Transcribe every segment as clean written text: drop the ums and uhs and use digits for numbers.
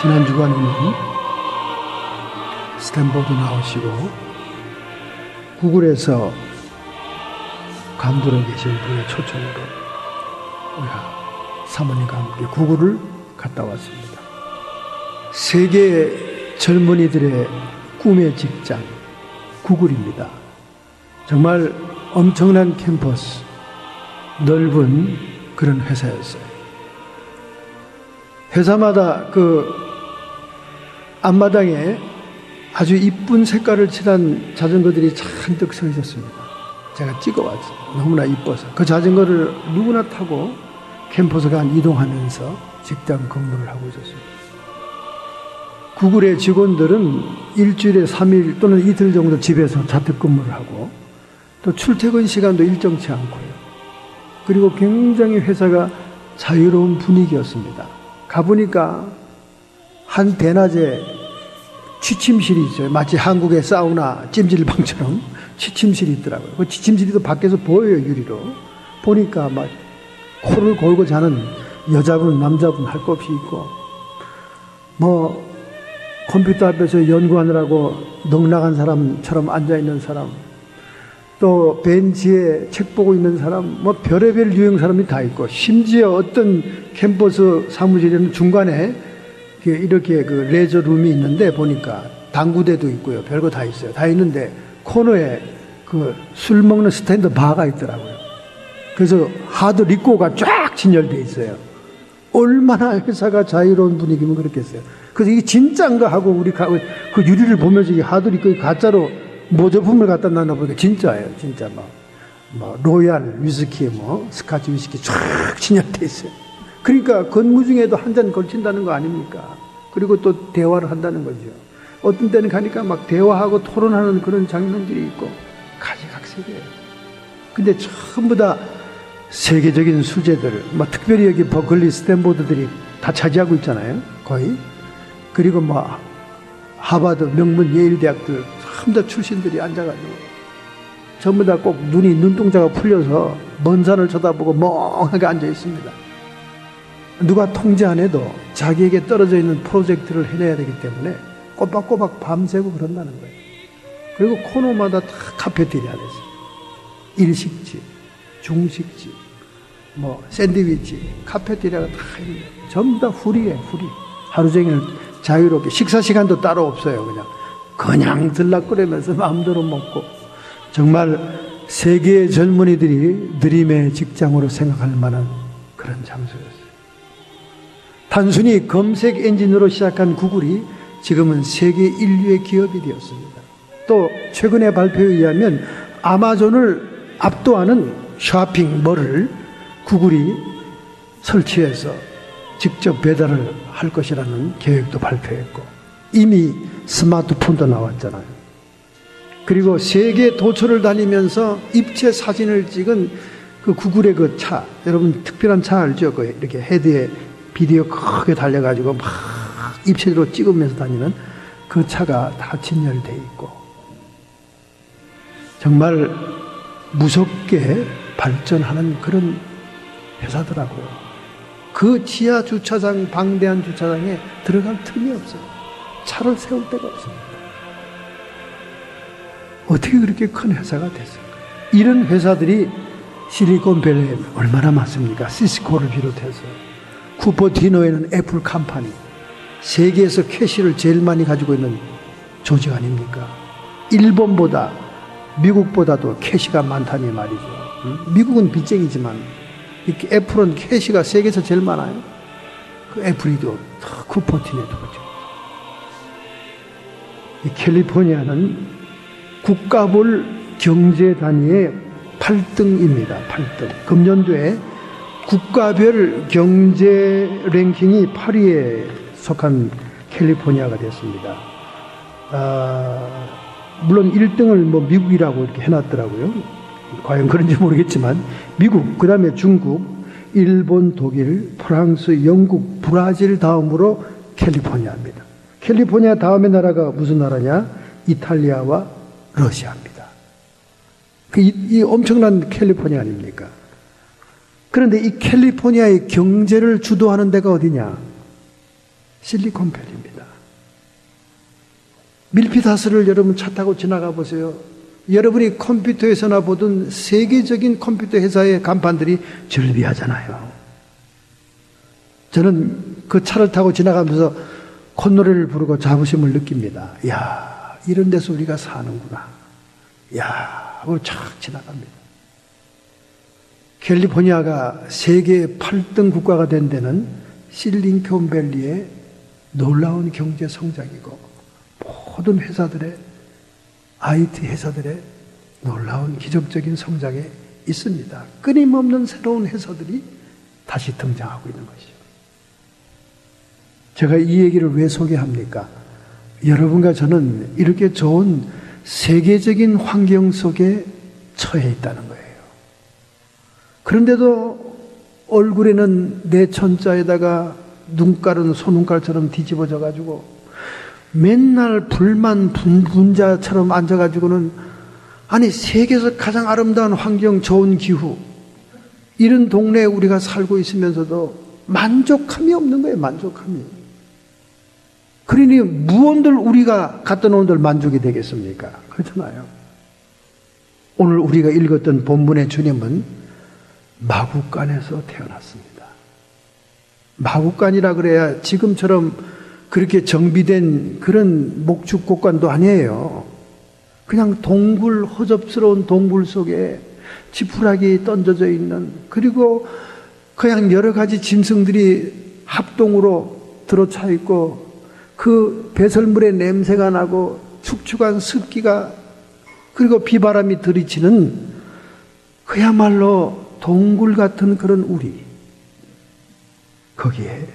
지난 주간에는 스탠포드 나오시고 구글에서 감독에 계신 분의 초청으로 우리 사모님과 함께 구글을 갔다 왔습니다. 세계 젊은이들의 꿈의 직장 구글입니다. 정말 엄청난 캠퍼스, 넓은 그런 회사였어요. 회사마다 그 앞마당에 아주 이쁜 색깔을 칠한 자전거들이 잔뜩 서 있었습니다. 제가 찍어왔죠. 너무나 이뻐서. 그 자전거를 누구나 타고 캠퍼스 간 이동하면서 직장 근무를 하고 있었습니다. 구글의 직원들은 일주일에 3일 또는 이틀 정도 집에서 자택근무를 하고 또 출퇴근 시간도 일정치 않고요. 그리고 굉장히 회사가 자유로운 분위기였습니다. 가보니까 한 대낮에 취침실이 있어요. 마치 한국의 사우나 찜질방처럼 취침실이 있더라고요. 그 취침실이 밖에서 보여요, 유리로. 보니까 막 코를 골고 자는 여자분, 남자분 할 것 없이 있고, 뭐 컴퓨터 앞에서 연구하느라고 넉나간 사람처럼 앉아있는 사람, 또 벤치에 책 보고 있는 사람, 뭐 별의별 유형 사람이 다 있고, 심지어 어떤 캠퍼스 사무실에는 중간에 이렇게 그 레저룸이 있는데 보니까 당구대도 있고요. 별거 다 있어요. 다 있는데 코너에 그 술 먹는 스탠드 바가 있더라고요. 그래서 하드 리코가 쫙 진열되어 있어요. 얼마나 회사가 자유로운 분위기면 그렇겠어요. 그래서 이게 진짜인가 하고 우리 그 유리를 보면서 이 하드 리코 가짜로 모조품을 갖다 놔 보니까 진짜예요. 진짜 뭐 로얄 위스키, 뭐 스카치 위스키 쫙 진열되어 있어요. 그러니까 근무 중에도 한 잔 걸친다는 거 아닙니까? 그리고 또 대화를 한다는 거죠. 어떤 때는 가니까 막 대화하고 토론하는 그런 장면들이 있고 가지각색이에요. 근데 전부 다 세계적인 수재들, 뭐 특별히 여기 버클리, 스탠포드들이 다 차지하고 있잖아요. 거의. 그리고 뭐 하버드, 명문 예일 대학들 전부 다 출신들이 앉아가지고 전부 다 꼭 눈동자가 풀려서 먼 산을 쳐다보고 멍하게 앉아 있습니다. 누가 통제 안 해도 자기에게 떨어져 있는 프로젝트를 해내야 되기 때문에 꼬박꼬박 밤새고 그런다는 거예요. 그리고 코너마다 다 카페테리아 안에서 일식집, 중식집, 뭐 샌드위치, 카페테리아가 다 있는 거예요. 전부 다 후리예요, 후리. 하루 종일 자유롭게 식사 시간도 따로 없어요. 그냥 들락거리면서 마음대로 먹고 정말 세계의 젊은이들이 드림의 직장으로 생각할 만한 그런 장소였어요. 단순히 검색 엔진으로 시작한 구글이 지금은 세계 인류의 기업이 되었습니다. 또 최근의 발표에 의하면 아마존을 압도하는 쇼핑몰을 구글이 설치해서 직접 배달을 할 것이라는 계획도 발표했고 이미 스마트폰도 나왔잖아요. 그리고 세계 도처를 다니면서 입체 사진을 찍은 그 구글의 그 차, 여러분 특별한 차 알죠? 그 이렇게 헤드에 비디오 크게 달려가지고 막 입체로 찍으면서 다니는 그 차가 다 진열되어 있고 정말 무섭게 발전하는 그런 회사더라고요. 그 지하 주차장, 방대한 주차장에 들어갈 틈이 없어요. 차를 세울 데가 없습니다. 어떻게 그렇게 큰 회사가 됐을까요? 이런 회사들이 실리콘밸리에 얼마나 많습니까? 시스코를 비롯해서 쿠퍼티노에는 애플 컴퍼니, 세계에서 캐시를 제일 많이 가지고 있는 조직 아닙니까? 일본보다 미국보다도 캐시가 많다니 말이죠. 미국은 빚쟁이지만 애플은 캐시가 세계에서 제일 많아요. 그 애플이도 쿠퍼티노도 그렇죠. 이 캘리포니아는 국가별 경제 단위의 8등입니다. 8등. 금년도에 국가별 경제 랭킹이 8위에 속한 캘리포니아가 됐습니다. 물론 1등을 뭐 미국이라고 이렇게 해놨더라고요. 과연 그런지 모르겠지만 미국, 그 다음에 중국, 일본, 독일, 프랑스, 영국, 브라질 다음으로 캘리포니아입니다. 캘리포니아 다음의 나라가 무슨 나라냐? 이탈리아와 러시아입니다. 이 엄청난 캘리포니아 아닙니까? 그런데 이 캘리포니아의 경제를 주도하는 데가 어디냐? 실리콘밸리입니다. 밀피다스를 여러분 차 타고 지나가 보세요. 여러분이 컴퓨터에서나 보던 세계적인 컴퓨터 회사의 간판들이 즐비하잖아요. 저는 그 차를 타고 지나가면서 콧노래를 부르고 자부심을 느낍니다. 야, 이런 데서 우리가 사는구나. 야, 하고 쫙 지나갑니다. 캘리포니아가 세계 8등 국가가 된 데는 실리콘밸리의 놀라운 경제 성장이고 모든 회사들의 IT 회사들의 놀라운 기적적인 성장에 있습니다. 끊임없는 새로운 회사들이 다시 등장하고 있는 것이죠. 제가 이 얘기를 왜 소개합니까? 여러분과 저는 이렇게 좋은 세계적인 환경 속에 처해 있다는 거예요. 그런데도 얼굴에는 내천자에다가 눈깔은 소눈깔처럼 뒤집어져 가지고 맨날 불만 분자처럼 앉아가지고는, 아니 세계에서 가장 아름다운 환경, 좋은 기후, 이런 동네에 우리가 살고 있으면서도 만족함이 없는 거예요. 만족함이. 그러니 무언들 우리가 갖다 놓은들 만족이 되겠습니까? 그렇잖아요. 오늘 우리가 읽었던 본문의 주님은 마구간에서 태어났습니다. 마구간이라 그래야 지금처럼 그렇게 정비된 그런 목축곡관도 아니에요. 그냥 동굴, 허접스러운 동굴 속에 지푸라기 던져져 있는, 그리고 그냥 여러 가지 짐승들이 합동으로 들어차 있고, 그 배설물의 냄새가 나고 축축한 습기가, 그리고 비바람이 들이치는 그야말로 동굴 같은 그런 우리, 거기에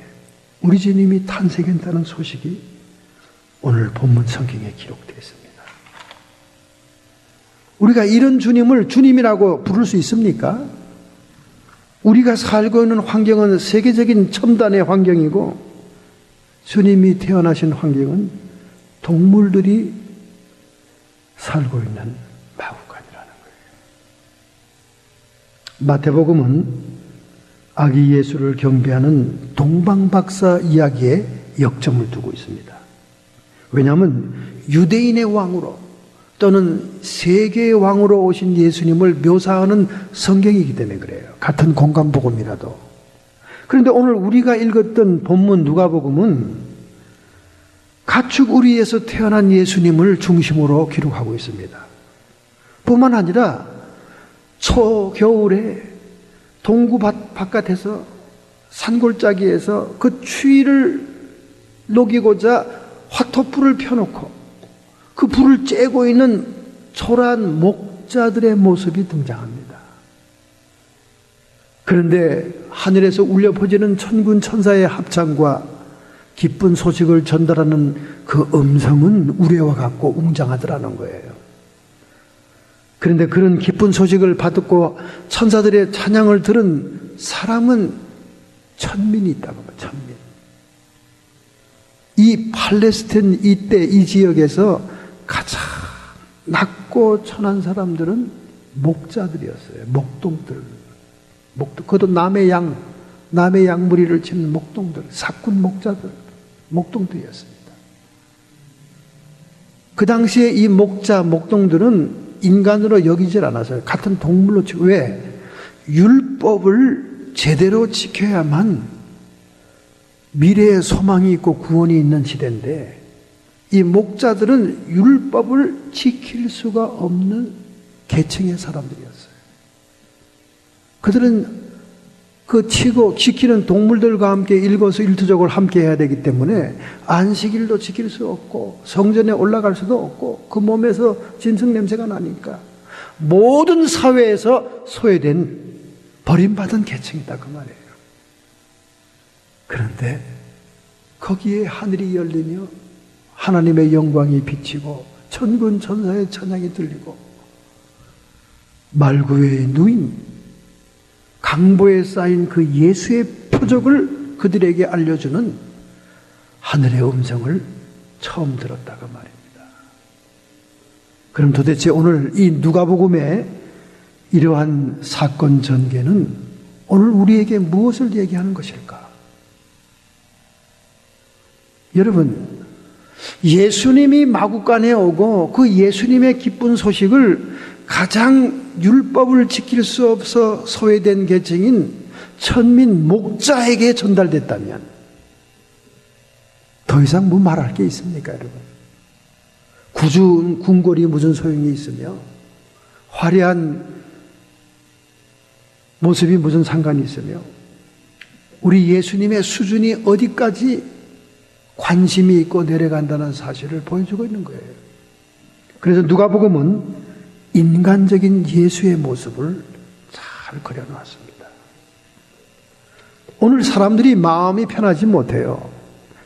우리 주님이 탄생했다는 소식이 오늘 본문 성경에 기록되어 있습니다. 우리가 이런 주님을 주님이라고 부를 수 있습니까? 우리가 살고 있는 환경은 세계적인 첨단의 환경이고, 주님이 태어나신 환경은 동물들이 살고 있는 마구간이라는 거예요. 마태복음은 아기 예수를 경배하는 동방박사 이야기에 역점을 두고 있습니다. 왜냐하면 유대인의 왕으로 또는 세계의 왕으로 오신 예수님을 묘사하는 성경이기 때문에 그래요. 같은 공간복음이라도. 그런데 오늘 우리가 읽었던 본문 누가복음은 가축 우리에서 태어난 예수님을 중심으로 기록하고 있습니다. 뿐만 아니라 초겨울에 동구 바깥에서 산골짜기에서 그 추위를 녹이고자 화토불을 펴놓고 그 불을 쬐고 있는 초라한 목자들의 모습이 등장합니다. 그런데 하늘에서 울려 퍼지는 천군 천사의 합창과 기쁜 소식을 전달하는 그 음성은 우레와 같고 웅장하더라는 거예요. 그런데 그런 기쁜 소식을 받고 천사들의 찬양을 들은 사람은 천민이 있다고 합니다. 천민. 이 팔레스타인 이때 이 지역에서 가장 낮고 천한 사람들은 목자들이었어요. 목동들. 그것도 남의 양무리를 치는 목동들, 사꾼 목자들, 목동들이었습니다. 그 당시에 이 목동들은 인간으로 여기질 않았어요. 같은 동물로 치고. 왜? 율법을 제대로 지켜야만 미래의 소망이 있고 구원이 있는 시대인데, 이 목자들은 율법을 지킬 수가 없는 계층의 사람들이었어요. 그들은 그 치고 지키는 동물들과 함께 일거수일투족을 함께 해야 되기 때문에 안식일도 지킬 수 없고 성전에 올라갈 수도 없고 그 몸에서 짐승 냄새가 나니까 모든 사회에서 소외된 버림받은 계층이다 그 말이에요. 그런데 거기에 하늘이 열리며 하나님의 영광이 비치고 천군 천사의 찬양이 들리고 말구의 누임, 강보에 쌓인 그 예수의 표적을 그들에게 알려주는 하늘의 음성을 처음 들었다고 말입니다. 그럼 도대체 오늘 이 누가복음의 이러한 사건 전개는 오늘 우리에게 무엇을 얘기하는 것일까? 여러분, 예수님이 마구간에 오고 그 예수님의 기쁜 소식을 가장 율법을 지킬 수 없어 소외된 계층인 천민 목자에게 전달됐다면 더 이상 뭐 말할 게 있습니까, 여러분? 굳은 궁궐이 무슨 소용이 있으며 화려한 모습이 무슨 상관이 있으며 우리 예수님의 수준이 어디까지 관심이 있고 내려간다는 사실을 보여주고 있는 거예요. 그래서 누가복음은 인간적인 예수의 모습을 잘 그려놓았습니다. 오늘 사람들이 마음이 편하지 못해요.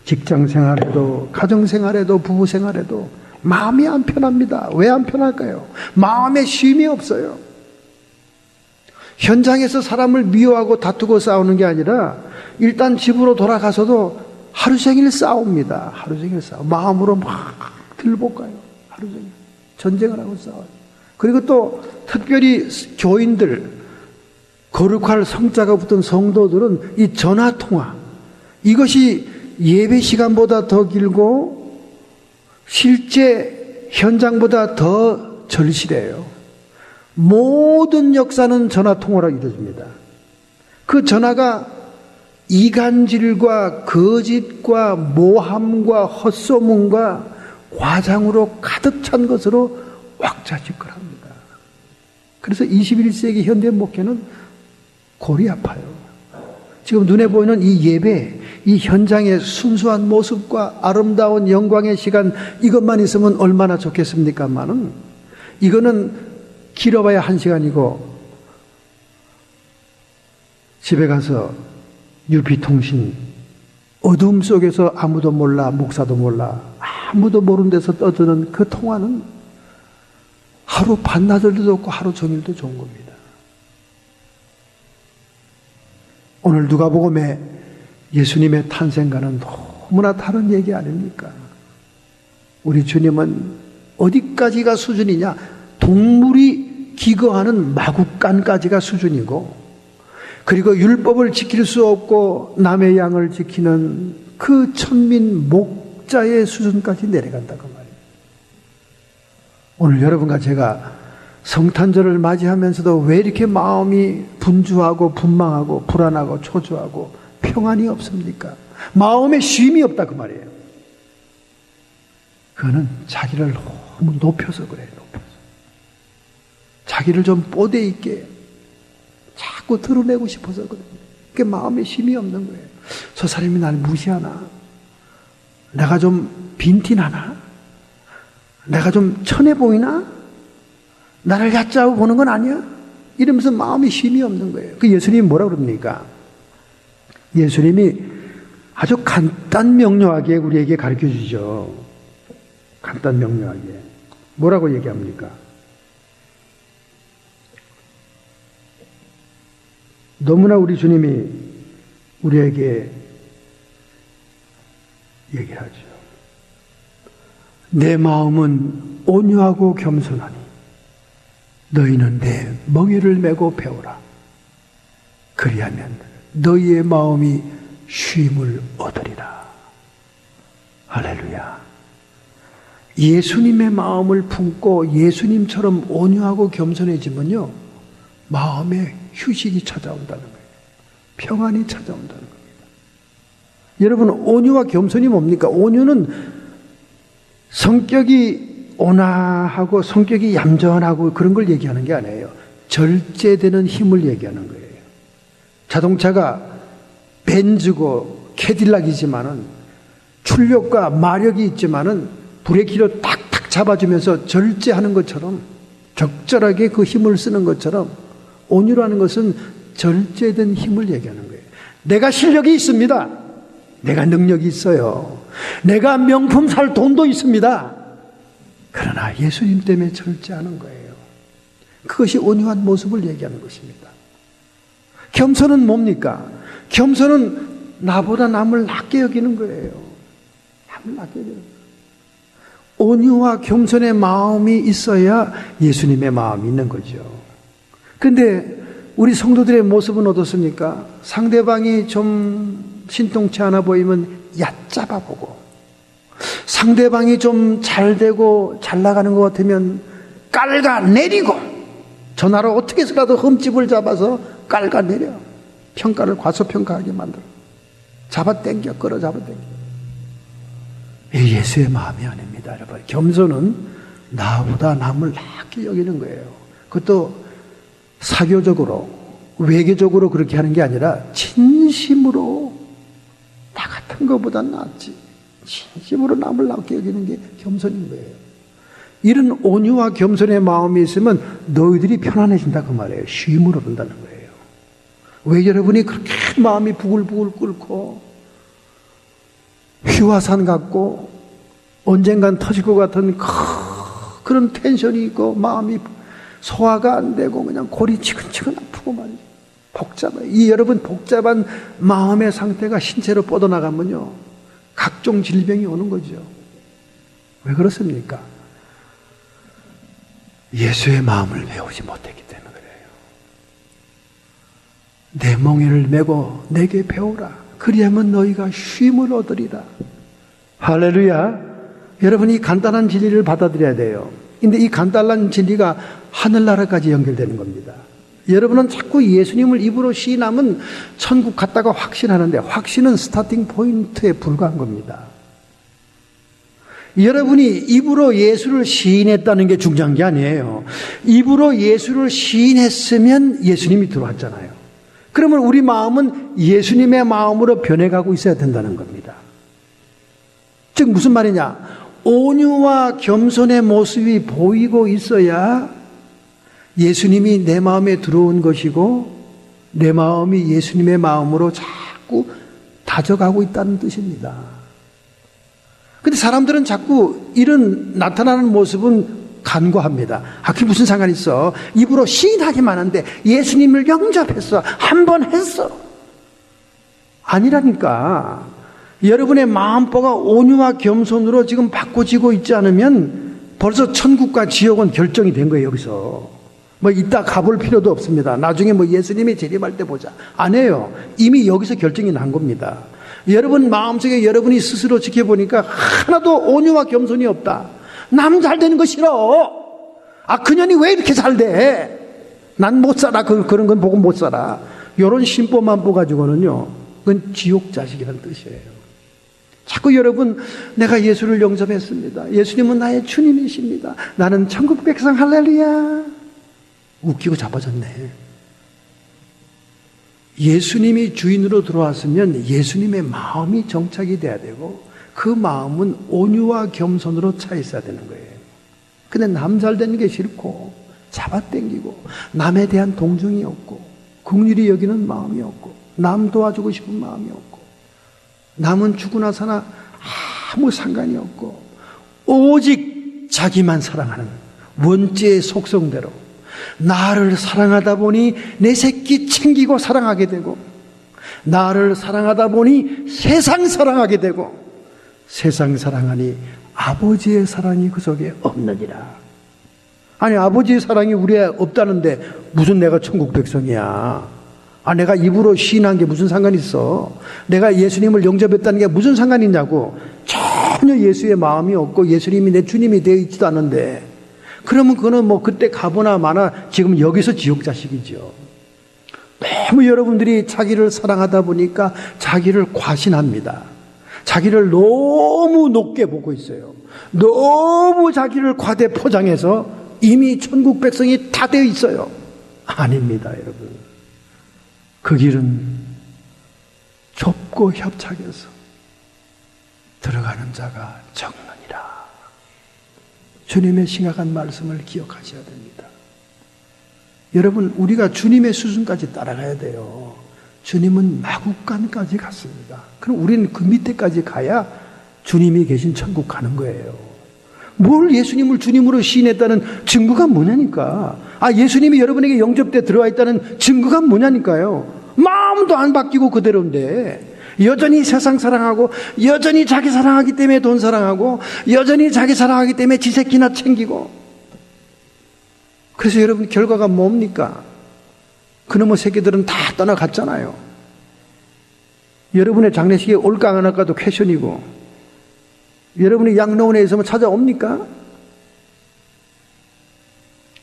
직장생활에도 가정생활에도 부부생활에도 마음이 안 편합니다. 왜 안 편할까요? 마음에 쉼이 없어요. 현장에서 사람을 미워하고 다투고 싸우는 게 아니라 일단 집으로 돌아가서도 하루 종일 싸웁니다. 하루 종일 싸워. 마음으로 막 들볶아요. 하루 종일 전쟁을 하고 싸워요. 그리고 또 특별히 교인들, 거룩할 성자가 붙은 성도들은 이 전화통화, 이것이 예배 시간보다 더 길고 실제 현장보다 더 절실해요. 모든 역사는 전화통화로 이루어집니다. 그 전화가 이간질과 거짓과 모함과 헛소문과 과장으로 가득 찬 것으로 왁자지껄합니다. 그래서 21세기 현대 목회는 골이 아파요. 지금 눈에 보이는 이 예배, 이 현장의 순수한 모습과 아름다운 영광의 시간, 이것만 있으면 얼마나 좋겠습니까만은 이거는 길어봐야 1시간이고 집에 가서 유비통신, 어둠 속에서 아무도 몰라, 목사도 몰라, 아무도 모르는 데서 떠드는 그 통화는 하루 반나절도 좋고 하루 종일도 좋은 겁니다. 오늘 누가복음에 예수님의 탄생과는 너무나 다른 얘기 아닙니까? 우리 주님은 어디까지가 수준이냐? 동물이 기거하는 마구간까지가 수준이고, 그리고 율법을 지킬 수 없고 남의 양을 지키는 그 천민 목자의 수준까지 내려간다고 말이에요. 오늘 여러분과 제가 성탄절을 맞이하면서도 왜 이렇게 마음이 분주하고 분망하고 불안하고 초조하고 평안이 없습니까? 마음에 쉼이 없다 그 말이에요. 그거는 자기를 너무 높여서 그래요. 높여서. 자기를 좀 뽀대 있게 자꾸 드러내고 싶어서 그래요. 그게 마음에 쉼이 없는 거예요. 저 사람이 날 무시하나? 내가 좀 빈티나나? 내가 좀 천해 보이나? 나를 얕잡아 보는 건 아니야? 이러면서 마음이 쉼이 없는 거예요. 그 예수님이 뭐라 그럽니까? 예수님이 아주 간단 명료하게 우리에게 가르쳐 주죠. 간단 명료하게. 뭐라고 얘기합니까? 너무나 우리 주님이 우리에게 얘기를 하죠. 내 마음은 온유하고 겸손하니 너희는 내 멍에를 메고 배우라. 그리하면 너희의 마음이 쉼을 얻으리라. 할렐루야. 예수님의 마음을 품고 예수님처럼 온유하고 겸손해지면요, 마음에 휴식이 찾아온다는 거예요. 평안이 찾아온다는 겁니다. 여러분, 온유와 겸손이 뭡니까? 온유는 성격이 온화하고 성격이 얌전하고 그런 걸 얘기하는 게 아니에요. 절제되는 힘을 얘기하는 거예요. 자동차가 벤츠고 캐딜락이지만은 출력과 마력이 있지만은 브레이크로 탁탁 잡아주면서 절제하는 것처럼, 적절하게 그 힘을 쓰는 것처럼, 온유라는 것은 절제된 힘을 얘기하는 거예요. 내가 실력이 있습니다. 내가 능력이 있어요. 내가 명품 살 돈도 있습니다. 그러나 예수님 때문에 절제하는 거예요. 그것이 온유한 모습을 얘기하는 것입니다. 겸손은 뭡니까? 겸손은 나보다 남을 낮게 여기는 거예요. 남을 낮게 여기는 거예요. 온유와 겸손의 마음이 있어야 예수님의 마음이 있는 거죠. 그런데 우리 성도들의 모습은 어떻습니까? 상대방이 좀 신통치 않아 보이면 얕잡아 보고 상대방이 좀 잘 되고 잘 나가는 것 같으면 깔아내리고, 전화로 어떻게 해서라도 흠집을 잡아서 깔아내려 평가를 과소평가하게 만들어 잡아당겨, 끌어잡아당겨. 이 예수의 마음이 아닙니다, 여러분. 겸손은 나보다 남을 낮게 여기는 거예요. 그것도 사교적으로, 외교적으로 그렇게 하는 게 아니라 진심으로 나 같은 것보다 낫지, 진심으로 남을 낮게 여기는 게 겸손인 거예요. 이런 온유와 겸손의 마음이 있으면 너희들이 편안해진다 그 말이에요. 쉼을 얻는다는 거예요. 왜 여러분이 그렇게 마음이 부글부글 끓고 휘화산 같고 언젠간 터질 것 같은 그런 텐션이 있고 마음이 소화가 안 되고 그냥 골이 치근치근 아프고 말이죠. 복잡해요. 이 여러분 복잡한 마음의 상태가 신체로 뻗어나가면요, 각종 질병이 오는 거죠. 왜 그렇습니까? 예수의 마음을 배우지 못했기 때문에 그래요. 내 멍에를 메고 내게 배우라. 그리하면 너희가 쉼을 얻으리라. 할렐루야. 여러분이 이 간단한 진리를 받아들여야 돼요. 근데 이 간단한 진리가 하늘나라까지 연결되는 겁니다. 여러분은 자꾸 예수님을 입으로 시인하면 천국 갔다가 확신하는데, 확신은 스타팅 포인트에 불과한 겁니다. 여러분이 입으로 예수를 시인했다는 게 중요한 게 아니에요. 입으로 예수를 시인했으면 예수님이 들어왔잖아요. 그러면 우리 마음은 예수님의 마음으로 변해가고 있어야 된다는 겁니다. 즉 무슨 말이냐? 온유와 겸손의 모습이 보이고 있어야 예수님이 내 마음에 들어온 것이고 내 마음이 예수님의 마음으로 자꾸 다져가고 있다는 뜻입니다. 근데 사람들은 자꾸 이런 나타나는 모습은 간과합니다. 그게 무슨 상관이 있어? 입으로 시인하기만 하는데 예수님을 영접했어, 한 번 했어. 아니라니까. 여러분의 마음보가 온유와 겸손으로 지금 바꿔지고 있지 않으면 벌써 천국과 지옥은 결정이 된 거예요. 여기서 뭐 이따 가볼 필요도 없습니다. 나중에 뭐 예수님이 재림할 때 보자, 안 해요. 이미 여기서 결정이 난 겁니다. 여러분 마음속에 여러분이 스스로 지켜보니까 하나도 온유와 겸손이 없다. 남 잘 되는 거 싫어. 그년이 왜 이렇게 잘 돼? 난 못 살아. 그런 건 보고 못 살아. 이런 심보만 뽑아가지고는요, 그건 지옥 자식이라는 뜻이에요. 자꾸 여러분, 내가 예수를 영접했습니다. 예수님은 나의 주님이십니다. 나는 천국 백성, 할렐루야. 웃기고 자빠졌네. 예수님이 주인으로 들어왔으면 예수님의 마음이 정착이 돼야 되고 그 마음은 온유와 겸손으로 차 있어야 되는 거예요. 근데 남 잘 되는 게 싫고 잡아당기고 남에 대한 동정이 없고 긍휼히 여기는 마음이 없고 남 도와주고 싶은 마음이 없고 남은 죽으나 사나 아무 상관이 없고 오직 자기만 사랑하는 원죄의 속성대로 나를 사랑하다 보니 내 새끼 챙기고 사랑하게 되고 나를 사랑하다 보니 세상 사랑하게 되고 세상 사랑하니 아버지의 사랑이 그 속에 없느니라. 아니 아버지의 사랑이 우리에 없다는데 무슨 내가 천국 백성이야. 내가 입으로 시인한 게 무슨 상관이 있어. 내가 예수님을 영접했다는 게 무슨 상관이 있냐고. 전혀 예수의 마음이 없고 예수님이 내 주님이 되어 있지도 않은데 그러면 그거는 뭐 그때 가보나 마나 지금 여기서 지옥 자식이죠. 너무 여러분들이 자기를 사랑하다 보니까 자기를 과신합니다. 자기를 너무 높게 보고 있어요. 너무 자기를 과대 포장해서 이미 천국 백성이 다 되어 있어요. 아닙니다, 여러분. 그 길은 좁고 협착해서 들어가는 자가 적느니라. 주님의 심각한 말씀을 기억하셔야 됩니다. 여러분, 우리가 주님의 수준까지 따라가야 돼요. 주님은 마국간까지 갔습니다. 그럼 우리는 그 밑에까지 가야 주님이 계신 천국 가는 거예요. 뭘 예수님을 주님으로 시인했다는 증거가 뭐냐니까. 예수님이 여러분에게 영접돼 들어와 있다는 증거가 뭐냐니까요. 마음도 안 바뀌고 그대로인데 여전히 세상 사랑하고 여전히 자기 사랑하기 때문에 돈 사랑하고 여전히 자기 사랑하기 때문에 지 새끼나 챙기고. 그래서 여러분 결과가 뭡니까? 그놈의 새끼들은 다 떠나갔잖아요. 여러분의 장례식에 올까 안 올까도 퀘션이고 여러분이 양로원에 있으면 찾아옵니까?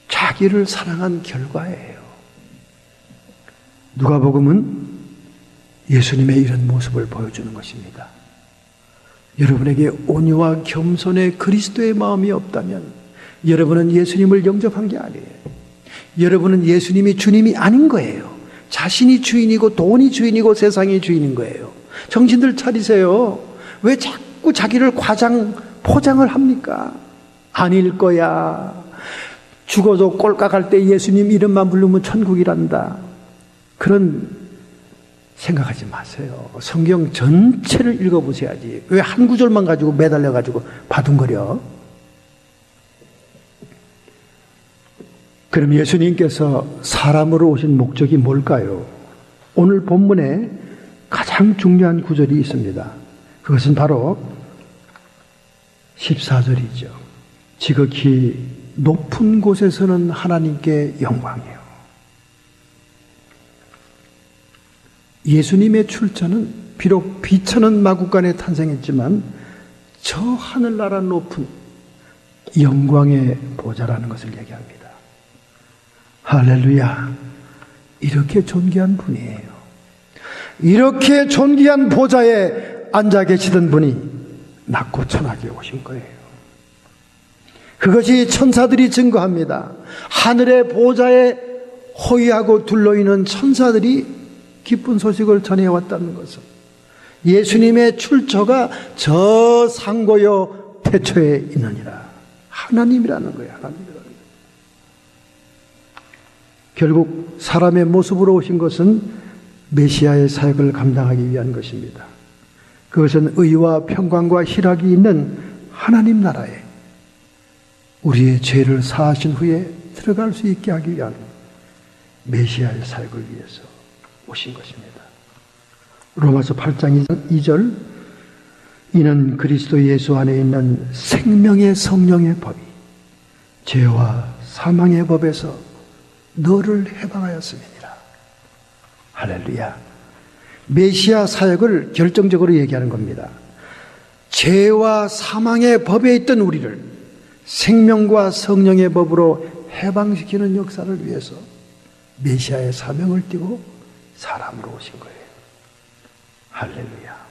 자기를 사랑한 결과예요. 누가복음은 예수님의 이런 모습을 보여주는 것입니다. 여러분에게 온유와 겸손의 그리스도의 마음이 없다면 여러분은 예수님을 영접한 게 아니에요. 여러분은 예수님이 주님이 아닌 거예요. 자신이 주인이고 돈이 주인이고 세상이 주인인 거예요. 정신들 차리세요. 왜 자꾸 자기를 포장을 합니까? 아닐 거야. 죽어도 꼴깍할 때 예수님 이름만 부르면 천국이란다. 그런 생각하지 마세요. 성경 전체를 읽어보셔야지. 왜 한 구절만 가지고 매달려가지고 바둥거려? 그럼 예수님께서 사람으로 오신 목적이 뭘까요? 오늘 본문에 가장 중요한 구절이 있습니다. 그것은 바로 14절이죠. 지극히 높은 곳에서는 하나님께 영광이요. 예수님의 출처는 비록 비천한 마구간에 탄생했지만 저 하늘나라 높은 영광의 보좌라는 것을 얘기합니다. 할렐루야. 이렇게 존귀한 분이에요. 이렇게 존귀한 보좌에 앉아 계시던 분이 낮고 천하게 오신 거예요. 그것이 천사들이 증거합니다. 하늘의 보좌에 호위하고 둘러있는 천사들이 기쁜 소식을 전해왔다는 것은 예수님의 출처가 저 상고요 태초에 있느니라. 하나님이라는 거예요. 하나님이라는 거예요. 결국 사람의 모습으로 오신 것은 메시아의 사역을 감당하기 위한 것입니다. 그것은 의와 평강과 희락이 있는 하나님 나라에 우리의 죄를 사하신 후에 들어갈 수 있게 하기 위한 메시아의 사역을 위해서 오신 것입니다. 로마서 8장 2절 이는 그리스도 예수 안에 있는 생명의 성령의 법이 죄와 사망의 법에서 너를 해방하였음이니라. 할렐루야. 메시아 사역을 결정적으로 얘기하는 겁니다. 죄와 사망의 법에 있던 우리를 생명과 성령의 법으로 해방시키는 역사를 위해서 메시아의 사명을 띠고 사람으로 오신 거예요. 할렐루야.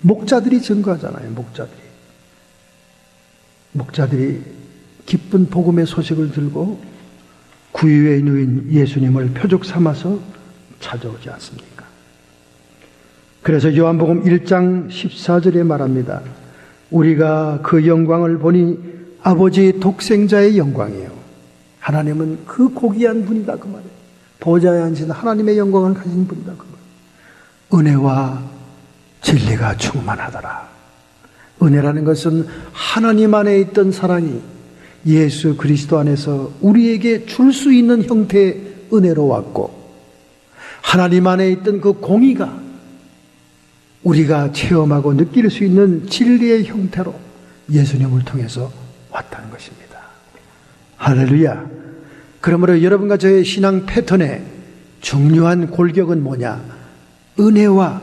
목자들이 증거하잖아요. 목자들이 기쁜 복음의 소식을 들고 구유에 누인 예수님을 표적 삼아서 찾아오지 않습니까? 그래서 요한복음 1장 14절에 말합니다. 우리가 그 영광을 보니 아버지 독생자의 영광이에요. 하나님은 그 고귀한 분이다 그 말이에요. 보좌에 앉은 하나님의 영광을 가진 분이다 그 말이에요. 은혜와 진리가 충만하더라. 은혜라는 것은 하나님 안에 있던 사랑이 예수 그리스도 안에서 우리에게 줄 수 있는 형태의 은혜로 왔고, 하나님 안에 있던 그 공의가 우리가 체험하고 느낄 수 있는 진리의 형태로 예수님을 통해서 왔다는 것입니다. 할렐루야. 그러므로 여러분과 저의 신앙 패턴의 중요한 골격은 뭐냐? 은혜와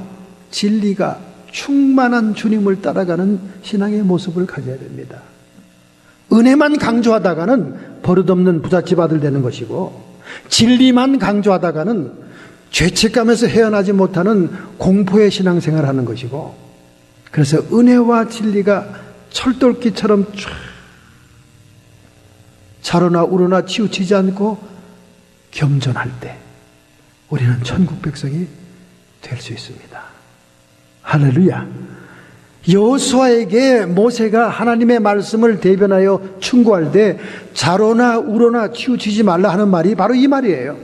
진리가 충만한 주님을 따라가는 신앙의 모습을 가져야 됩니다. 은혜만 강조하다가는 버릇없는 부잣집 아들 되는 것이고, 진리만 강조하다가는 죄책감에서 헤어나지 못하는 공포의 신앙생활을 하는 것이고, 그래서 은혜와 진리가 철돌기처럼 쫙 자로나 우로나 치우치지 않고 겸손할 때 우리는 천국 백성이 될 수 있습니다. 할렐루야. 여호수아에게 모세가 하나님의 말씀을 대변하여 충고할 때 자로나 우로나 치우치지 말라 하는 말이 바로 이 말이에요.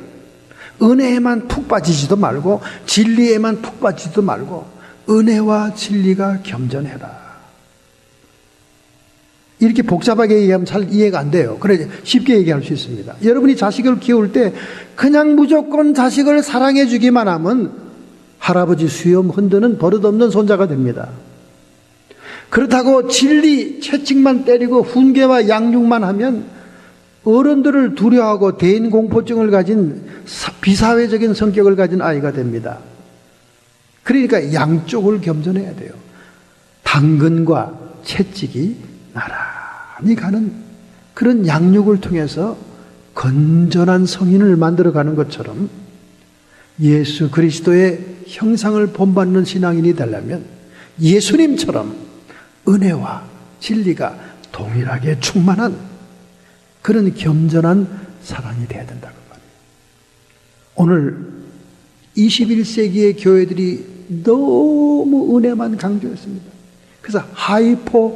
은혜에만 푹 빠지지도 말고 진리에만 푹 빠지지도 말고 은혜와 진리가 겸손해라. 이렇게 복잡하게 얘기하면 잘 이해가 안 돼요. 그래 쉽게 얘기할 수 있습니다. 여러분이 자식을 키울 때 그냥 무조건 자식을 사랑해 주기만 하면 할아버지 수염 흔드는 버릇없는 손자가 됩니다. 그렇다고 진리 채찍만 때리고 훈계와 양육만 하면 어른들을 두려워하고 대인공포증을 가진 비사회적인 성격을 가진 아이가 됩니다. 그러니까 양쪽을 겸손해야 돼요. 당근과 채찍이 나란히 가는 그런 양육을 통해서 건전한 성인을 만들어가는 것처럼 예수 그리스도의 형상을 본받는 신앙인이 되려면 예수님처럼 은혜와 진리가 동일하게 충만한 그런 겸손한 사랑이 되어야 된다고 말이에요. 오늘 21세기의 교회들이 너무 은혜만 강조했습니다. 그래서 하이퍼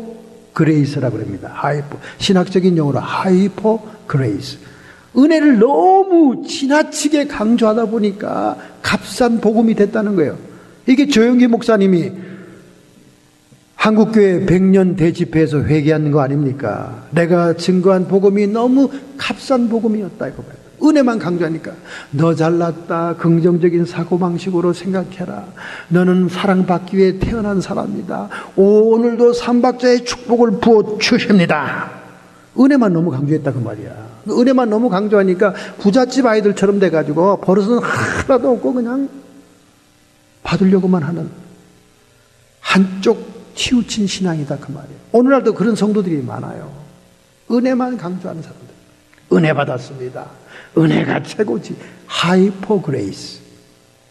그레이스라고 합니다. 하이퍼, 신학적인 용어로 하이퍼 그레이스. 은혜를 너무 지나치게 강조하다 보니까 값싼 복음이 됐다는 거예요. 이게 조영기 목사님이 한국교회 100년 대집회에서 회개하는 거 아닙니까? 내가 증거한 복음이 너무 값싼 복음이었다 이거 봐요. 은혜만 강조하니까 너 잘났다, 긍정적인 사고방식으로 생각해라, 너는 사랑받기 위해 태어난 사람이다, 오늘도 삼박자의 축복을 부어 주십니다. 은혜만 너무 강조했다 그 말이야. 은혜만 너무 강조하니까 부잣집 아이들처럼 돼가지고 버릇은 하나도 없고 그냥 받으려고만 하는 한쪽 치우친 신앙이다 그 말이에요. 오늘날도 그런 성도들이 많아요. 은혜만 강조하는 사람들. 은혜 받았습니다. 은혜가 최고지. 하이퍼 그레이스.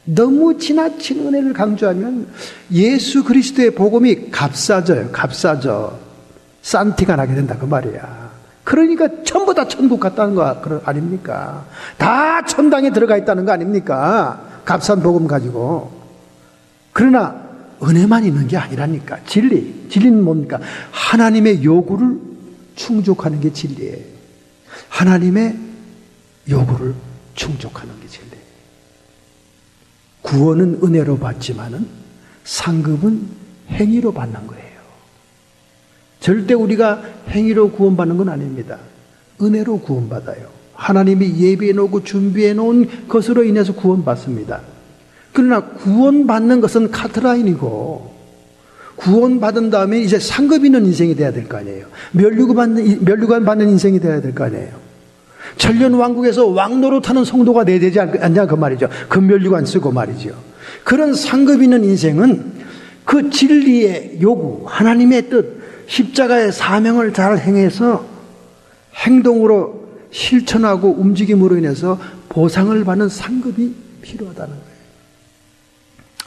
너무 지나친 은혜를 강조하면 예수 그리스도의 복음이 값싸져요. 값싸져. 싼 티가 나게 된다 그 말이야. 그러니까 전부 다 천국 갔다는 거 아닙니까? 다 천당에 들어가 있다는 거 아닙니까? 값싼 복음 가지고. 그러나 은혜만 있는 게 아니라니까. 진리는 뭡니까? 하나님의 요구를 충족하는 게 진리예요. 하나님의 요구를 충족하는 게 진리예요. 구원은 은혜로 받지만은 상급은 행위로 받는 거예요. 절대 우리가 행위로 구원받는 건 아닙니다. 은혜로 구원받아요. 하나님이 예비해 놓고 준비해 놓은 것으로 인해서 구원받습니다. 그러나 구원받는 것은 카트라인이고, 구원받은 다음에 이제 상급 있는 인생이 돼야 될 거 아니에요. 면류관 받는 인생이 돼야 될 거 아니에요. 천년왕국에서 왕노릇하는 성도가 돼야 되지 않냐 그 말이죠. 금면류관 쓰고 말이죠. 그런 상급 있는 인생은 그 진리의 요구, 하나님의 뜻, 십자가의 사명을 잘 행해서 행동으로 실천하고 움직임으로 인해서 보상을 받는 상급이 필요하다는 거예요.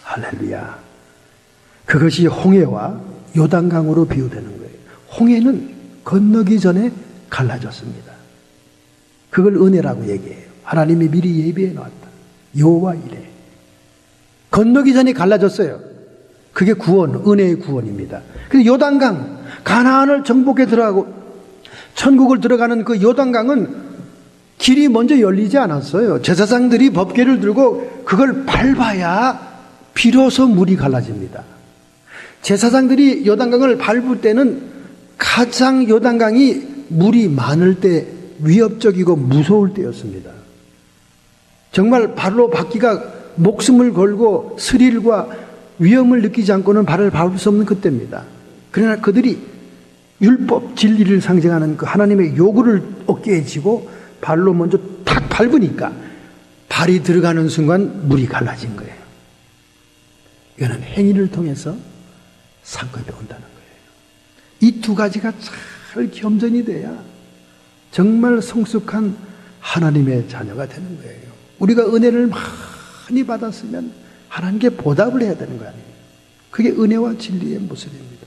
할렐루야. 그것이 홍해와 요단강으로 비유되는 거예요. 홍해는 건너기 전에 갈라졌습니다. 그걸 은혜라고 얘기해요. 하나님이 미리 예비해 놨다. 여호와 이래. 건너기 전에 갈라졌어요. 그게 구원, 은혜의 구원입니다. 그래서 요단강, 가나안을 정복해 들어가고 천국을 들어가는 그 요단강은 길이 먼저 열리지 않았어요. 제사장들이 법궤를 들고 그걸 밟아야 비로소 물이 갈라집니다. 제사장들이 요단강을 밟을 때는 가장 요단강이 물이 많을 때 위협적이고 무서울 때였습니다. 정말 발로 밟기가 목숨을 걸고 스릴과 위험을 느끼지 않고는 발을 밟을 수 없는 그때입니다. 그러나 그들이 율법 진리를 상징하는 그 하나님의 요구를 어깨에 지고 발로 먼저 탁 밟으니까 발이 들어가는 순간 물이 갈라진 거예요. 이거는 행위를 통해서 상급이 온다는 거예요. 이 두 가지가 잘 겸손이 돼야 정말 성숙한 하나님의 자녀가 되는 거예요. 우리가 은혜를 많이 받았으면 하나님께 보답을 해야 되는 거 아니에요. 그게 은혜와 진리의 모습입니다.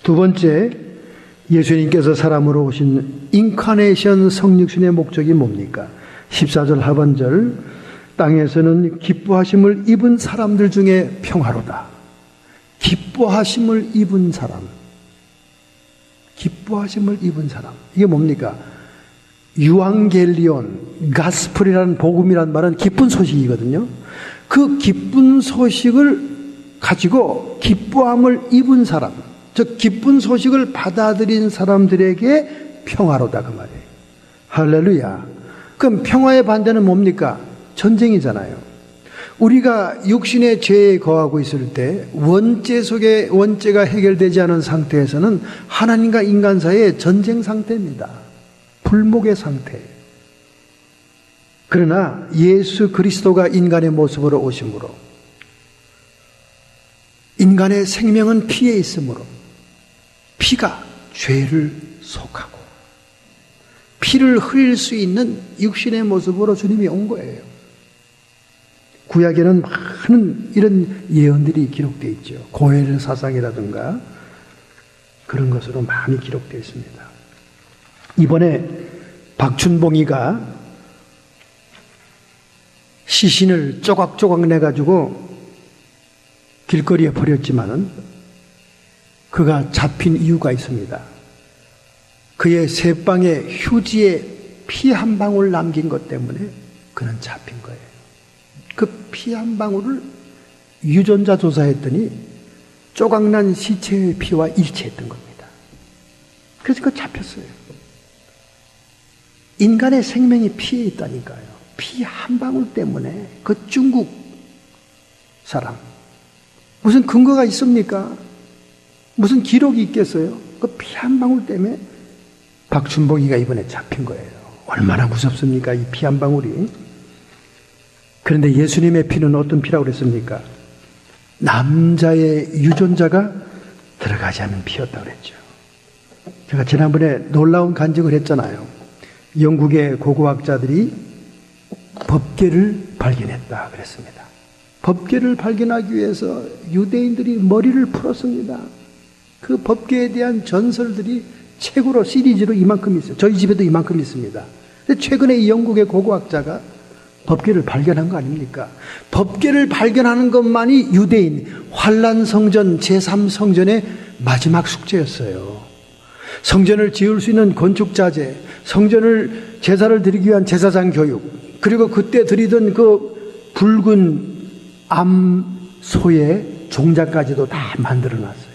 두 번째, 예수님께서 사람으로 오신 인카네이션 성육신의 목적이 뭡니까? 14절 하반절, 땅에서는 기뻐하심을 입은 사람들 중에 평화로다. 기뻐하심을 입은 사람. 기뻐하심을 입은 사람. 이게 뭡니까? 유앙겔리온, 가스플이라는 복음이라는 말은 기쁜 소식이거든요. 그 기쁜 소식을 가지고 기뻐함을 입은 사람, 즉 기쁜 소식을 받아들인 사람들에게 평화로다 그 말이에요. 할렐루야. 그럼 평화의 반대는 뭡니까? 전쟁이잖아요. 우리가 육신의 죄에 거하고 있을 때 원죄 속에 원죄가 해결되지 않은 상태에서는 하나님과 인간 사이의 전쟁 상태입니다. 불목의 상태. 그러나 예수 그리스도가 인간의 모습으로 오심으로 인간의 생명은 피에 있으므로 피가 죄를 속하고 피를 흘릴 수 있는 육신의 모습으로 주님이 온 거예요. 구약에는 많은 이런 예언들이 기록되어 있죠. 고헬 사상이라든가 그런 것으로 많이 기록되어 있습니다. 이번에 박춘봉이가 시신을 조각조각 내가지고 길거리에 버렸지만은 그가 잡힌 이유가 있습니다. 그의 새방에 휴지에 피 한 방울 남긴 것 때문에 그는 잡힌 거예요. 그 피 한 방울을 유전자 조사했더니 조각난 시체의 피와 일치했던 겁니다. 그래서 그 잡혔어요. 인간의 생명이 피에 있다니까요. 피 한 방울 때문에 그 중국 사람 무슨 근거가 있습니까? 무슨 기록이 있겠어요? 그 피 한 방울 때문에 박춘봉이가 이번에 잡힌 거예요. 얼마나 무섭습니까? 이 피 한 방울이. 그런데 예수님의 피는 어떤 피라고 그랬습니까? 남자의 유전자가 들어가지 않는 피였다고 그랬죠. 제가 지난번에 놀라운 간증을 했잖아요. 영국의 고고학자들이 법궤를 발견했다 그랬습니다. 법궤를 발견하기 위해서 유대인들이 머리를 풀었습니다. 그 법궤에 대한 전설들이 책으로 시리즈로 이만큼 있어요. 저희 집에도 이만큼 있습니다. 근데 최근에 이 영국의 고고학자가 법궤를 발견한 거 아닙니까? 법궤를 발견하는 것만이 유대인 환란성전 제3성전의 마지막 숙제였어요. 성전을 지을 수 있는 건축자재, 성전을 제사를 드리기 위한 제사장 교육, 그리고 그때 드리던 그 붉은 암소의 종자까지도 다 만들어놨어요.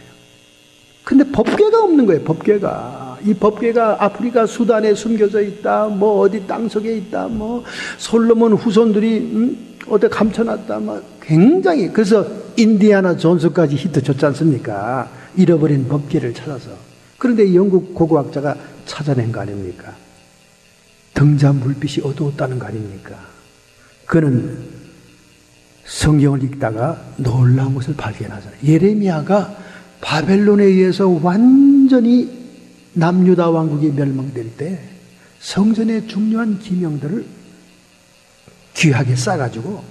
근데 법궤가 없는 거예요. 법궤가. 이 법궤가 아프리카 수단에 숨겨져 있다, 뭐 어디 땅속에 있다, 뭐 솔로몬 후손들이 어디 감춰놨다, 뭐 굉장히. 그래서 인디아나 존스까지 히트 줬지 않습니까? 잃어버린 법궤를 찾아서. 그런데 이 영국 고고학자가 찾아낸 거 아닙니까? 등잔 불빛이 어두웠다는 거 아닙니까? 그는 성경을 읽다가 놀라운 것을 발견하잖아요. 예레미야가 바벨론에 의해서 완전히 남유다 왕국이 멸망될 때 성전의 중요한 기명들을 귀하게 싸가지고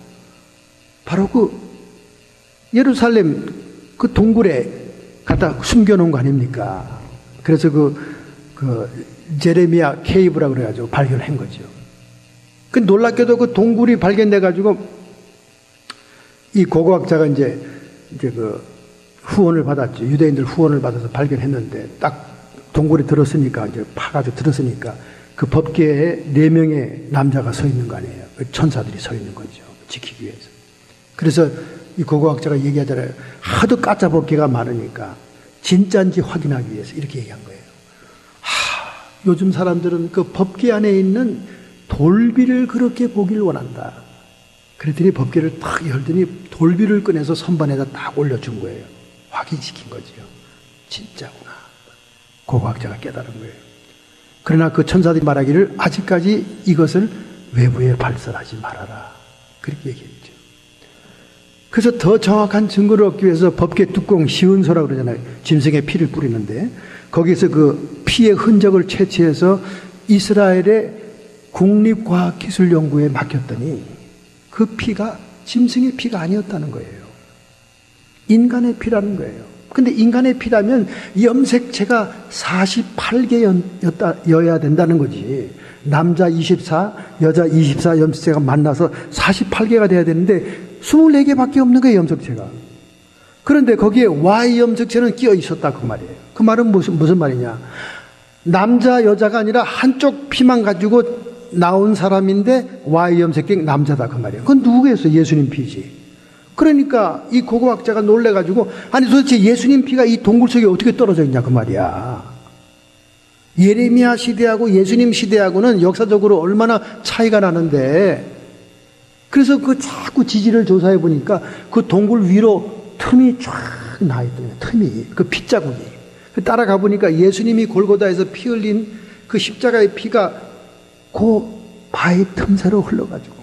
바로 그 예루살렘 그 동굴에 갖다 숨겨놓은 거 아닙니까? 그래서 그 제레미야 케이브라고 그래가지고 발견한 거죠. 그 놀랍게도 그 동굴이 발견돼가지고 이 고고학자가 이제 그 후원을 받았죠. 유대인들 후원을 받아서 발견했는데 딱 동굴에 들었으니까 이제 파가지고 들었으니까 그 법궤에 4명의 남자가 서 있는 거 아니에요. 천사들이 서 있는 거죠. 지키기 위해서. 그래서 이 고고학자가 얘기하잖아요. 하도 가짜 법궤가 많으니까 진짜인지 확인하기 위해서 이렇게 얘기한 거예요. 요즘 사람들은 그 법궤 안에 있는 돌비를 그렇게 보길 원한다. 그랬더니 법궤를 딱 열더니 돌비를 꺼내서 선반에다 딱 올려준 거예요. 확인시킨 거죠. 진짜구나. 고고학자가 깨달은 거예요. 그러나 그 천사들이 말하기를 아직까지 이것을 외부에 발설하지 말아라. 그렇게 얘기했죠. 그래서 더 정확한 증거를 얻기 위해서 법궤 뚜껑 시은소라고 그러잖아요. 짐승의 피를 뿌리는데 거기서 그 피의 흔적을 채취해서 이스라엘의 국립과학기술연구에 맡겼더니 그 피가 짐승의 피가 아니었다는 거예요. 인간의 피라는 거예요. 근데 인간의 피라면 염색체가 48개여야 된다는 거지. 남자 24, 여자 24 염색체가 만나서 48개가 돼야 되는데 24개밖에 없는 거예요, 염색체가. 그런데 거기에 Y 염색체는 끼어 있었다 그 말이에요. 그 말은 무슨 말이냐? 남자 여자가 아니라 한쪽 피만 가지고 나온 사람인데 Y 염색계 남자다 그 말이에요. 그건 누구겠어요? 예수님 피지. 그러니까 이 고고학자가 놀래가지고 아니 도대체 예수님 피가 이 동굴 속에 어떻게 떨어져 있냐 그 말이야. 예레미야 시대하고 예수님 시대하고는 역사적으로 얼마나 차이가 나는데 그래서 그 자꾸 지지를 조사해 보니까 그 동굴 위로 틈이 쫙 나있더니 틈이 그 핏자국이 따라가 보니까 예수님이 골고다에서 피 흘린 그 십자가의 피가 그 바위 틈새로 흘러가지고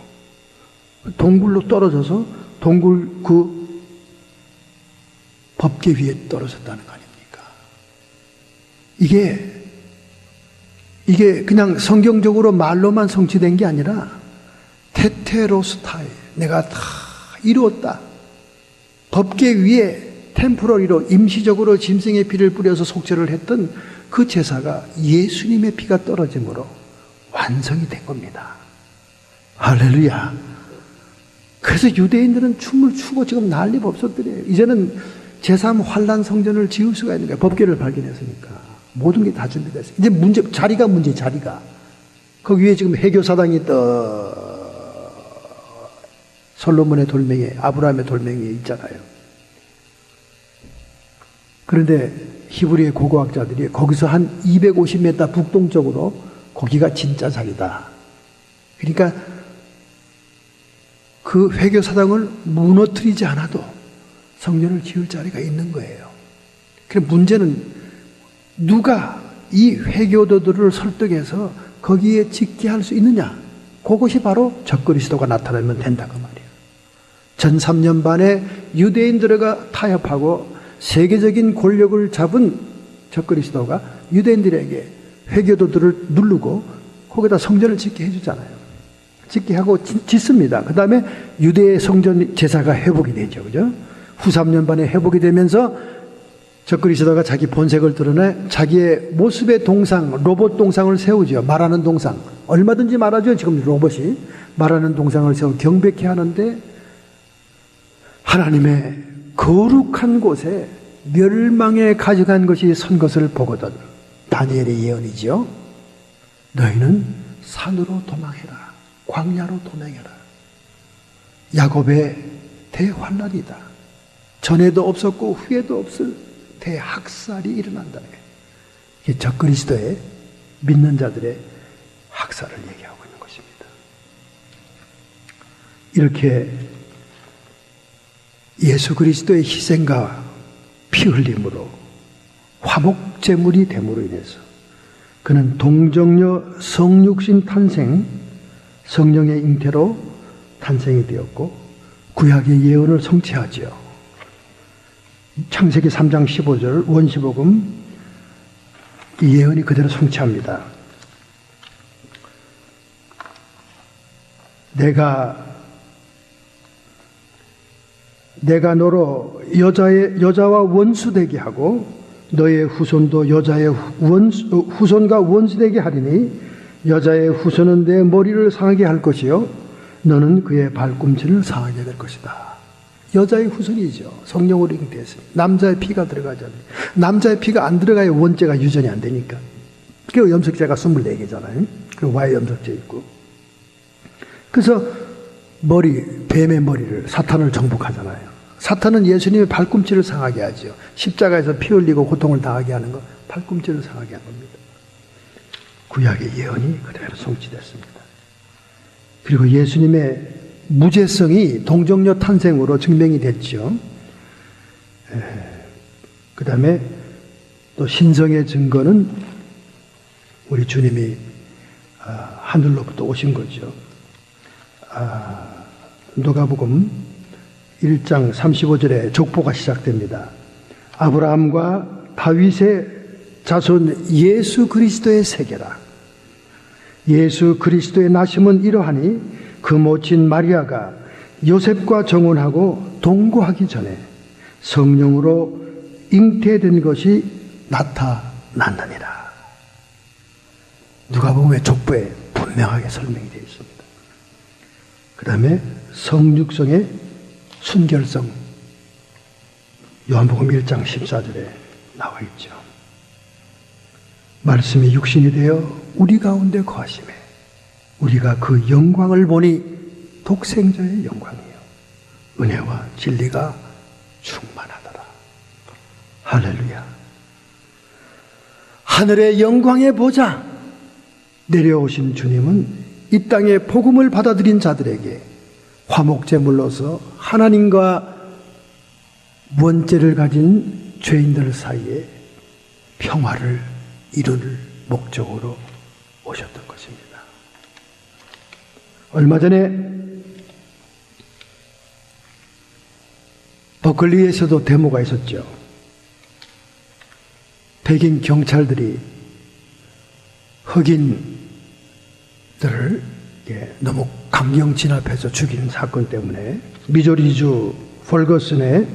동굴로 떨어져서 동굴 그 법계 위에 떨어졌다는 거 아닙니까? 이게 그냥 성경적으로 말로만 성취된 게 아니라 테테로스타에 내가 다 이루었다. 법계 위에 템포러리로 임시적으로 짐승의 피를 뿌려서 속죄를 했던 그 제사가 예수님의 피가 떨어짐으로 완성이 된 겁니다. 할렐루야. 그래서 유대인들은 춤을 추고 지금 난리 법석들이에요. 이제는 제3 환란 성전을 지을 수가 있는 거예요. 법궤를 발견했으니까. 모든 게 다 준비됐어요. 이제 자리가 문제, 자리가. 거기 위에 지금 해교사당이 솔로몬의 돌멩이, 아브라함의 돌멩이에 있잖아요. 그런데 히브리의 고고학자들이 거기서 한 250m 북동쪽으로 거기가 진짜 자리다. 그러니까 그 회교사당을 무너뜨리지 않아도 성전을 지을 자리가 있는 거예요. 그럼 문제는 누가 이 회교도들을 설득해서 거기에 짓게 할 수 있느냐? 그것이 바로 적그리스도가 나타나면 된다 그 말이에요. 전 3년 반에 유대인들과 타협하고 세계적인 권력을 잡은 적그리스도가 유대인들에게 회교도들을 누르고 거기다 성전을 짓게 해주잖아요. 짓게 하고 짓습니다. 그 다음에 유대의 성전 제사가 회복이 되죠. 그죠? 후 3년 반에 회복이 되면서 적그리스도가 자기 본색을 드러내 자기의 모습의 동상, 로봇 동상을 세우죠. 말하는 동상. 얼마든지 말하죠. 지금 로봇이. 말하는 동상을 세워 경배케 하는데 하나님의 거룩한 곳에 멸망에 가져간 것이 선 것을 보거든. 다니엘의 예언이죠. 너희는 산으로 도망해라. 광야로 도망해라. 야곱의 대환란이다. 전에도 없었고 후에도 없을 대학살이 일어난다. 이게 적그리스도의 믿는 자들의 학살을 얘기하고 있는 것입니다. 이렇게 예수 그리스도의 희생과 피 흘림으로 화목제물이 됨으로 인해서 그는 동정녀 성육신 탄생, 성령의 잉태로 탄생이 되었고 구약의 예언을 성취하죠. 창세기 3장 15절 원시복음 이 예언이 그대로 성취합니다. 내가 너로 여자와 원수되게 하고 너의 후손도 여자의 후손과 원수되게 하리니 여자의 후손은 내 머리를 상하게 할 것이요 너는 그의 발꿈치를 상하게 될 것이다. 여자의 후손이죠. 성령으로 잉태했습니다. 남자의 피가 들어가잖아요. 남자의 피가 안 들어가야 원죄가 유전이 안 되니까. 그 염색제가 24개잖아요. 그리고 Y 염색제 있고. 그래서 뱀의 머리를, 사탄을 정복하잖아요. 사탄은 예수님의 발꿈치를 상하게 하죠. 십자가에서 피 흘리고 고통을 당하게 하는 거, 발꿈치를 상하게 한 겁니다. 구약의 예언이 그대로 성취됐습니다. 그리고 예수님의 무죄성이 동정녀 탄생으로 증명이 됐죠. 그 다음에 또 신성의 증거는 우리 주님이 하늘로부터 오신 거죠. 누가복음 1장 35절에 족보가 시작됩니다. 아브라함과 다윗의 자손 예수 그리스도의 세계라. 예수 그리스도의 나심은 이러하니 그 모친 마리아가 요셉과 정혼하고 동거하기 전에 성령으로 잉태된 것이 나타났느니라. 누가복음의 족보에 분명하게 설명이 되어 있습니다. 그 다음에 성육성의 순결성 요한복음 1장 14절에 나와 있죠. 말씀이 육신이 되어 우리 가운데 거하심에 우리가 그 영광을 보니 독생자의 영광이요 은혜와 진리가 충만하더라. 할렐루야. 하늘의 영광의 보좌 내려오신 주님은 이 땅에 복음을 받아들인 자들에게 화목제물로서 하나님과 원죄를 가진 죄인들 사이에 평화를 이룰 목적으로 오셨던 것입니다. 얼마 전에 버클리에서도 데모가 있었죠. 백인 경찰들이 흑인들을 너무 강경 진압해서 죽인 사건 때문에 미조리주 퍼거슨의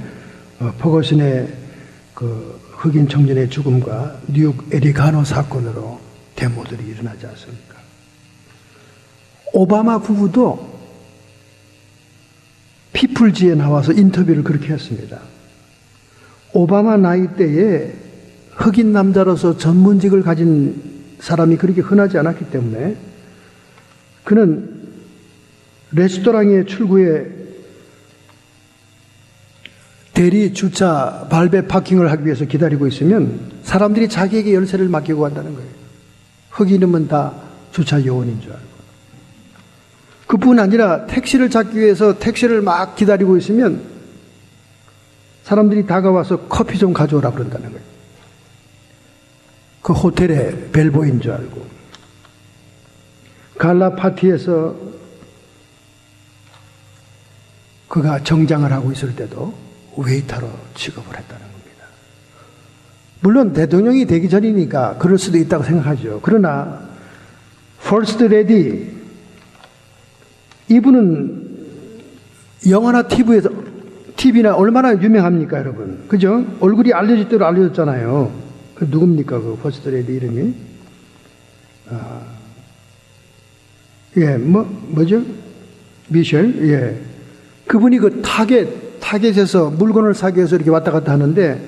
그 흑인 청년의 죽음과 뉴욕 에리카노 사건으로 데모들이 일어나지 않습니까? 오바마 부부도 피플지에 나와서 인터뷰를 그렇게 했습니다. 오바마 나이 때에 흑인 남자로서 전문직을 가진 사람이 그렇게 흔하지 않았기 때문에 그는 레스토랑의 출구에 대리 주차 발배 파킹을 하기 위해서 기다리고 있으면 사람들이 자기에게 열쇠를 맡기고 간다는 거예요. 흑인이면 다 주차 요원인 줄 알고. 그뿐 아니라 택시를 잡기 위해서 택시를 막 기다리고 있으면 사람들이 다가와서 커피 좀 가져오라 그런다는 거예요. 그 호텔의 벨보인 줄 알고. 갈라 파티에서 그가 정장을 하고 있을 때도 웨이터로 취급을 했다는 겁니다. 물론 대통령이 되기 전이니까 그럴 수도 있다고 생각하죠. 그러나 퍼스트 레디 이분은 영화나 TV나 얼마나 유명합니까, 여러분? 그죠? 얼굴이 알려질 대로 알려졌잖아요. 그 누굽니까, 그 퍼스트 레디 이름이? 뭐죠? 미셸? 예. 그분이 그 타겟에서 물건을 사기 위해서 이렇게 왔다 갔다 하는데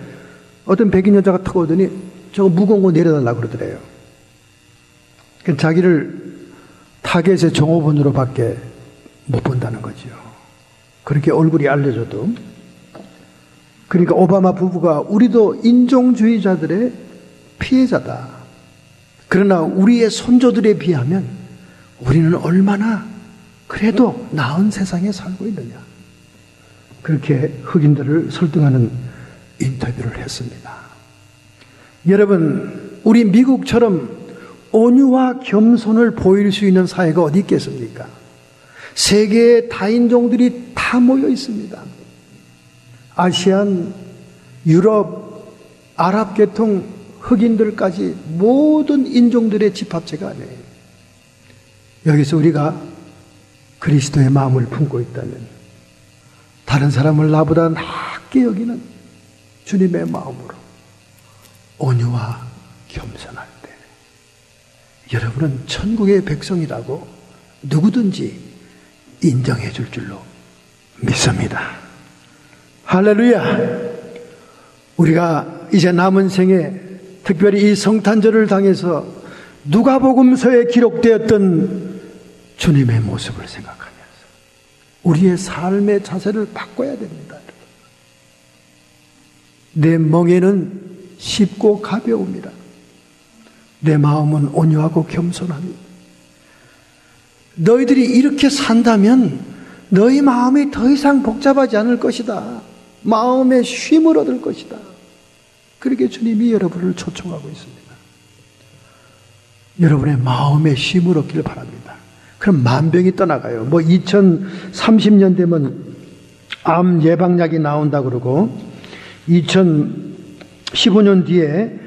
어떤 백인 여자가 타고 오더니 저거 무거운 거 내려달라고 그러더래요. 그러니까 자기를 타겟의 종업원으로 밖에 못 본다는 거죠. 그렇게 얼굴이 알려져도. 그러니까 오바마 부부가 우리도 인종주의자들의 피해자다. 그러나 우리의 선조들에 비하면 우리는 얼마나 그래도 나은 세상에 살고 있느냐. 그렇게 흑인들을 설득하는 인터뷰를 했습니다. 여러분, 우리 미국처럼 온유와 겸손을 보일 수 있는 사회가 어디 있겠습니까? 세계의 다인종들이 다 모여 있습니다. 아시안, 유럽, 아랍 계통, 흑인들까지 모든 인종들의 집합체가 아니에요. 여기서 우리가 그리스도의 마음을 품고 있다면 다른 사람을 나보다 낮게 여기는 주님의 마음으로 온유와 겸손할 때 여러분은 천국의 백성이라고 누구든지 인정해 줄 줄로 믿습니다. 할렐루야. 우리가 이제 남은 생에 특별히 이 성탄절을 당해서 누가복음서에 기록되었던 주님의 모습을 생각하면서 우리의 삶의 자세를 바꿔야 됩니다. 내 멍에는 쉽고 가벼움이라 내 마음은 온유하고 겸손합니다. 너희들이 이렇게 산다면 너희 마음이 더 이상 복잡하지 않을 것이다. 마음의 쉼을 얻을 것이다. 그렇게 주님이 여러분을 초청하고 있습니다. 여러분의 마음의 쉼을 얻기를 바랍니다. 그럼 만병이 떠나가요. 2030년 되면 암 예방약이 나온다 그러고 2015년 뒤에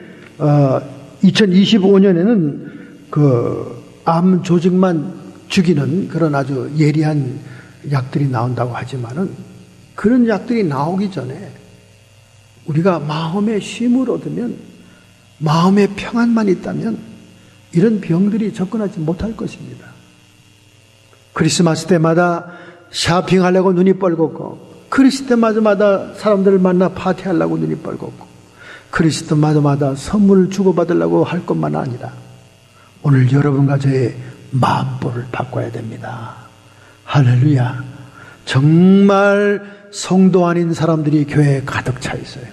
2025년에는 그 암 조직만 죽이는 그런 아주 예리한 약들이 나온다고 하지만은 그런 약들이 나오기 전에 우리가 마음의 쉼을 얻으면 마음의 평안만 있다면 이런 병들이 접근하지 못할 것입니다. 크리스마스 때마다 쇼핑하려고 눈이 뻘겋고 크리스마스마다 사람들을 만나 파티하려고 눈이 뻘겋고 크리스마스마다 선물을 주고받으려고 할 것만 아니라 오늘 여러분과 저의 마음보를 바꿔야 됩니다. 할렐루야. 정말 성도 아닌 사람들이 교회에 가득 차 있어요.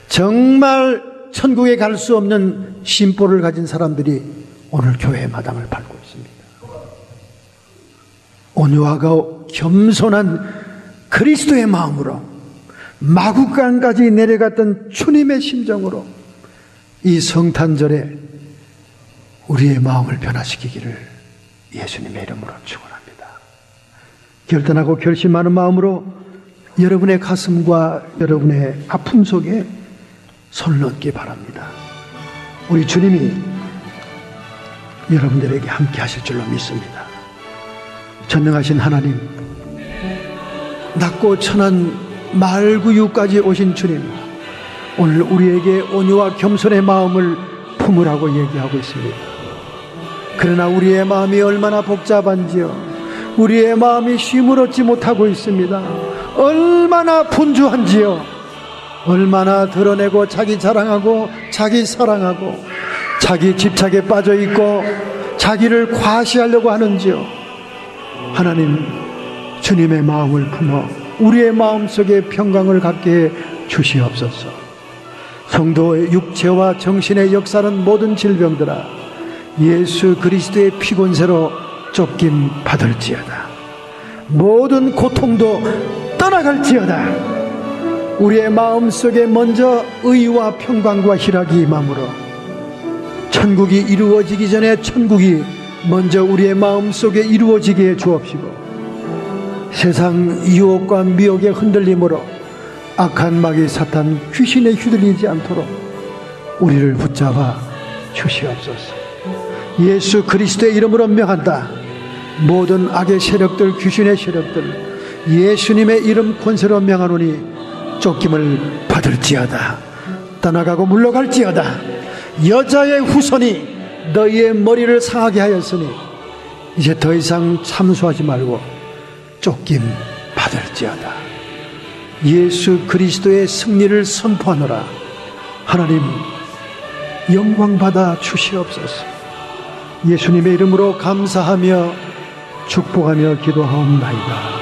정말 천국에 갈 수 없는 심보를 가진 사람들이 오늘 교회의 마당을 밟고 있습니다. 온유하고 겸손한 그리스도의 마음으로 마구간까지 내려갔던 주님의 심정으로 이 성탄절에 우리의 마음을 변화시키기를 예수님의 이름으로 축원합니다. 결단하고 결심하는 마음으로 여러분의 가슴과 여러분의 아픔 속에 손을 넣기 바랍니다. 우리 주님이 여러분들에게 함께 하실 줄로 믿습니다. 전능하신 하나님, 낮고 천한 말구유까지 오신 주님, 오늘 우리에게 온유와 겸손의 마음을 품으라고 얘기하고 있습니다. 그러나 우리의 마음이 얼마나 복잡한지요, 우리의 마음이 쉼을 얻지 못하고 있습니다. 얼마나 분주한지요, 얼마나 드러내고 자기 자랑하고 자기 사랑하고 자기 집착에 빠져 있고 자기를 과시하려고 하는지요. 하나님, 주님의 마음을 품어 우리의 마음속에 평강을 갖게 해 주시옵소서. 성도의 육체와 정신의 역사는 모든 질병들아 예수 그리스도의 피곤세로 쫓김 받을지어다. 모든 고통도 떠나갈지어다. 우리의 마음속에 먼저 의와 평강과 희락이 임함으로 천국이 이루어지기 전에 천국이 먼저 우리의 마음속에 이루어지게 해 주옵시고, 세상 유혹과 미혹의 흔들림으로 악한 마귀 사탄 귀신에 휘둘리지 않도록 우리를 붙잡아 주시옵소서. 예수 그리스도의 이름으로 명한다. 모든 악의 세력들, 귀신의 세력들 예수님의 이름 권세로 명하노니 쫓김을 받을지어다. 떠나가고 물러갈지어다. 여자의 후손이 너희의 머리를 상하게 하였으니 이제 더 이상 참수하지 말고 쫓김 받을지어다. 예수 그리스도의 승리를 선포하노라. 하나님, 영광 받아 주시옵소서. 예수님의 이름으로 감사하며 축복하며 기도하옵나이다.